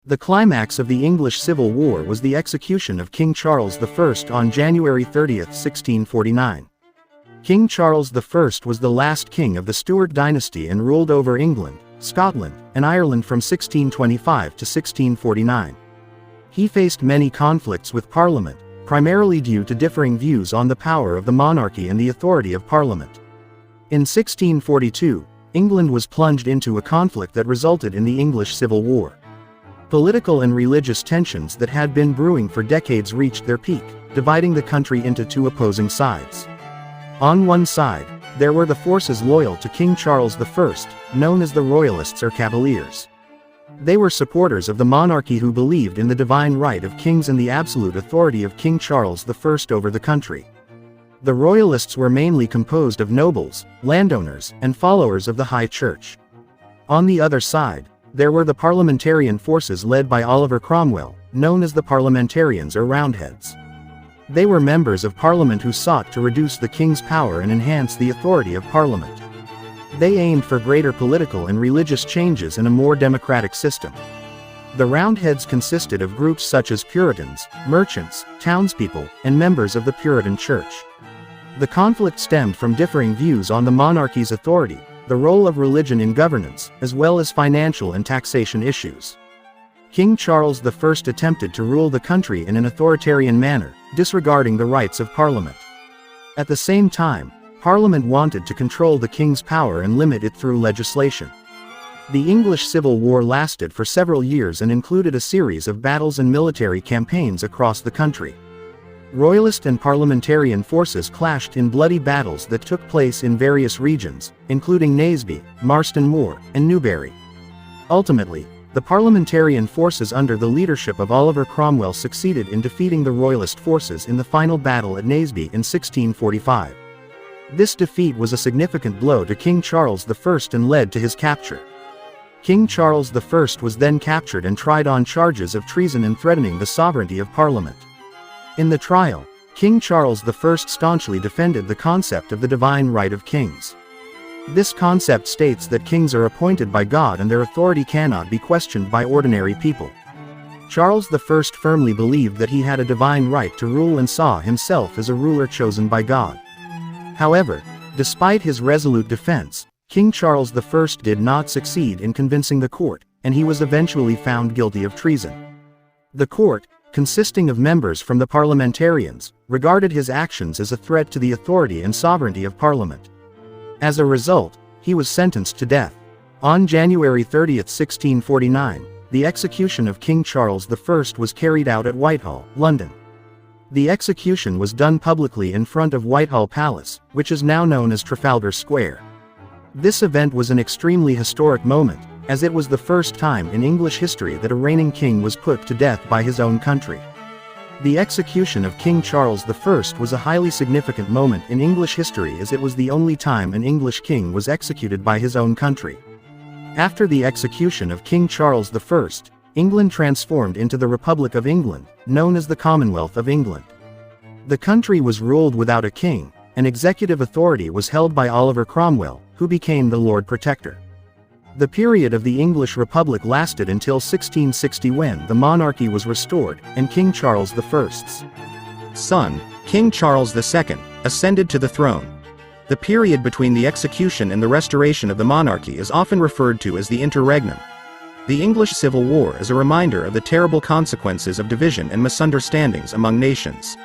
The climax of the English Civil War was the execution of King Charles I on January 30, 1649. King Charles I was the last king of the Stuart dynasty and ruled over England, Scotland, and Ireland from 1625 to 1649. He faced many conflicts with Parliament, primarily due to differing views on the power of the monarchy and the authority of Parliament. In 1642, England was plunged into a conflict that resulted in the English Civil War. Political and religious tensions that had been brewing for decades reached their peak, dividing the country into two opposing sides. On one side, there were the forces loyal to King Charles I, known as the Royalists or Cavaliers. They were supporters of the monarchy who believed in the divine right of kings and the absolute authority of King Charles I over the country. The Royalists were mainly composed of nobles, landowners, and followers of the High Church. On the other side, there were the parliamentarian forces led by Oliver Cromwell, known as the Parliamentarians or Roundheads. They were members of Parliament who sought to reduce the king's power and enhance the authority of Parliament. They aimed for greater political and religious changes in a more democratic system. The Roundheads consisted of groups such as Puritans, merchants, townspeople, and members of the Puritan Church. The conflict stemmed from differing views on the monarchy's authority, the role of religion in governance, as well as financial and taxation issues. King Charles I attempted to rule the country in an authoritarian manner, disregarding the rights of Parliament. At the same time, Parliament wanted to control the king's power and limit it through legislation. The English Civil War lasted for several years and included a series of battles and military campaigns across the country. Royalist and parliamentarian forces clashed in bloody battles that took place in various regions, including Naseby, Marston Moor, and Newbury. Ultimately, the parliamentarian forces under the leadership of Oliver Cromwell succeeded in defeating the Royalist forces in the final battle at Naseby in 1645. This defeat was a significant blow to King Charles I and led to his capture. King Charles I was then captured and tried on charges of treason and threatening the sovereignty of Parliament. In the trial, King Charles I staunchly defended the concept of the divine right of kings. This concept states that kings are appointed by God and their authority cannot be questioned by ordinary people. Charles I firmly believed that he had a divine right to rule and saw himself as a ruler chosen by God. However, despite his resolute defense, King Charles I did not succeed in convincing the court, and he was eventually found guilty of treason. The court, consisting of members from the parliamentarians, regarded his actions as a threat to the authority and sovereignty of Parliament. As a result, he was sentenced to death. On January 30, 1649, the execution of King Charles I was carried out at Whitehall, London. The execution was done publicly in front of Whitehall Palace, which is now known as Trafalgar Square. This event was an extremely historic moment, as it was the first time in English history that a reigning king was put to death by his own country. The execution of King Charles I was a highly significant moment in English history as it was the only time an English king was executed by his own country. After the execution of King Charles I, England transformed into the Republic of England, known as the Commonwealth of England. The country was ruled without a king, and executive authority was held by Oliver Cromwell, who became the Lord Protector. The period of the English Republic lasted until 1660 when the monarchy was restored, and King Charles I's son, King Charles II, ascended to the throne. The period between the execution and the restoration of the monarchy is often referred to as the interregnum. The English Civil War is a reminder of the terrible consequences of division and misunderstandings among nations.